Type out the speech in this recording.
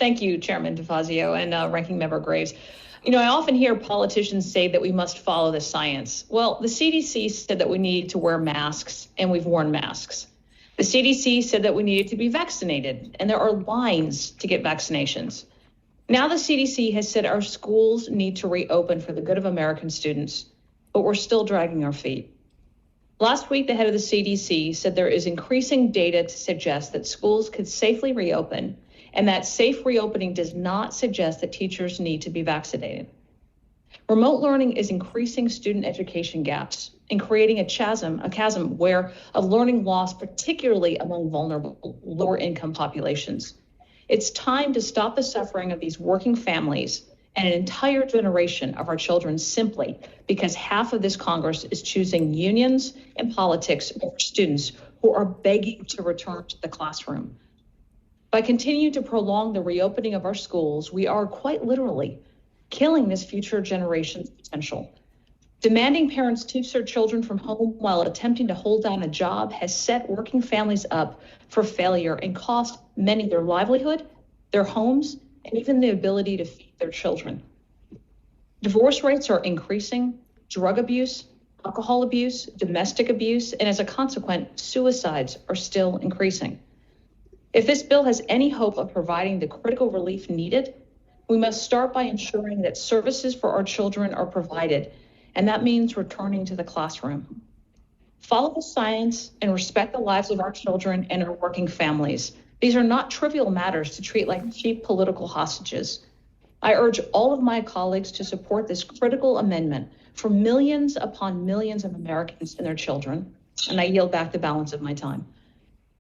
Thank you, Chairman DeFazio and Ranking Member Graves. I often hear politicians say that we must follow the science. Well, the CDC said that we need to wear masks, and we've worn masks. The CDC said that we needed to be vaccinated, and there are lines to get vaccinations. Now the CDC has said our schools need to reopen for the good of American students, but we're still dragging our feet. Last week, the head of the CDC said there is increasing data to suggest that schools could safely reopen, and that safe reopening does not suggest that teachers need to be vaccinated. Remote learning is increasing student education gaps and creating a chasm of learning loss, particularly among vulnerable, lower income populations. It's time to stop the suffering of these working families and an entire generation of our children simply because half of this Congress is choosing unions and politics over students who are begging to return to the classroom. By continuing to prolong the reopening of our schools, we are quite literally killing this future generation's potential. Demanding parents teach their children from home while attempting to hold down a job has set working families up for failure and cost many their livelihood, their homes, and even the ability to feed their children. Divorce rates are increasing, drug abuse, alcohol abuse, domestic abuse, and as a consequence, suicides are still increasing. If this bill has any hope of providing the critical relief needed, we must start by ensuring that services for our children are provided, and that means returning to the classroom. Follow the science and respect the lives of our children and our working families. These are not trivial matters to treat like cheap political hostages. I urge all of my colleagues to support this critical amendment for millions upon millions of Americans and their children, and I yield back the balance of my time.